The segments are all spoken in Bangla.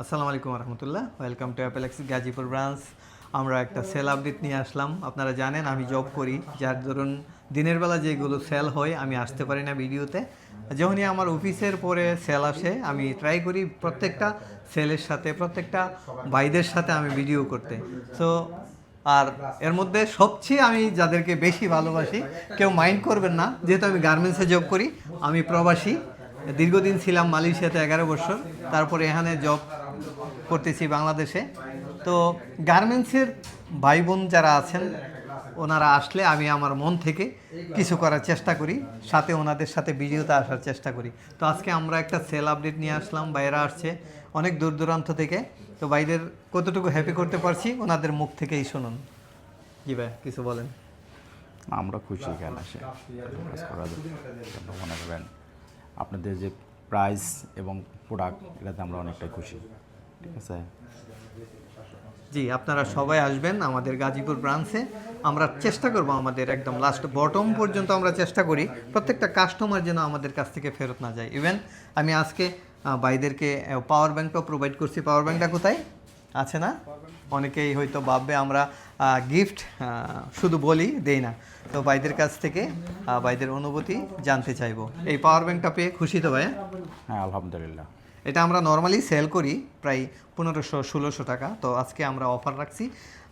আসসালামু আলাইকুম রহমতুল্লাহ, ওয়েলকাম টু অ্যাপেলেক্স গাজীপুর ব্রাঞ্চ। আমরা একটা সেল আপডেট নিয়ে আসলাম। আপনারা জানেন আমি জব করি, যার ধরুন দিনের বেলা যেগুলো সেল হয় আমি আসতে পারি না ভিডিওতে। যখনই আমার অফিসের পরে সেল আসে আমি ট্রাই করি প্রত্যেকটা সেলের সাথে, প্রত্যেকটা ভাইদের সাথে আমি ভিডিও করতে। সো আর এর মধ্যে সবচেয়ে আমি যাদেরকে বেশি ভালোবাসি, কেউ মাইন্ড করবেন না, যেহেতু আমি গার্মেন্টসে জব করি, আমি প্রবাসী, দীর্ঘদিন ছিলাম মালয়েশিয়াতে 11 বছর, তারপরে এখানে জব করতেছি বাংলাদেশে। তো গার্মেন্টসের ভাই বোন যারা আছেন ওনারা আসলে আমি আমার মন থেকে কিছু করার চেষ্টা করি, সাথে ওনাদের সাথে ভিডিওতে আসার চেষ্টা করি। তো আজকে আমরা একটা সেল আপডেট নিয়ে আসলাম, ভাইয়েরা আসছে অনেক দূর দূরান্ত থেকে। তো ভাইদের কতটুকু হ্যাপি করতে পারছি ওনাদের মুখ থেকেই শুনুন। জি ভাই, কিছু বলেন। আমরা খুশি এখানে আসে কাজ করার জন্য। মনে করেন আপনাদের যে প্রাইস এবং প্রোডাক্ট, এটাতে আমরা অনেকটাই খুশি। ঠিক আছে, জি, আপনারা সবাই আসবেন আমাদের গাজীপুর ব্রাঞ্চে। আমরা চেষ্টা করব আমাদের একদম লাস্ট বটম পর্যন্ত আমরা চেষ্টা করি প্রত্যেকটা কাস্টমার যেন আমাদের কাছ থেকে ফেরত না যায়। ইভেন আমি আজকে ভাইদেরকে পাওয়ার ব্যাংকটাও প্রোভাইড করছি। পাওয়ার ব্যাংকটা কোথায় আছে না? অনেকেই হয়তো ভাববে আমরা গিফট শুধু বলি, দেই না। তো ভাইদের কাছ থেকে ভাইদের অনুভূতি জানতে চাইবো। এই পাওয়ার ব্যাংকটা পেয়ে খুশি তো ভাইয়া? হ্যাঁ আলহামদুলিল্লাহ। এটা আমরা নর্মালি সেল করি প্রায় 1500-1600 টাকা। তো আজকে আমরা অফার রাখছি,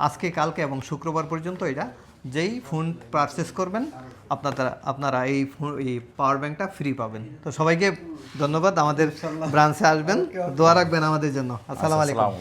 আজকে কালকে এবং শুক্রবার পর্যন্ত। এটা যেই ফোন পারচেস করবেন আপনারা এই পাওয়ার ব্যাংকটা ফ্রি পাবেন। তো সবাইকে ধন্যবাদ, আমাদের ব্রাঞ্চে আসবেন, দোয়া রাখবেন আমাদের জন্য। আসসালামু আলাইকুম।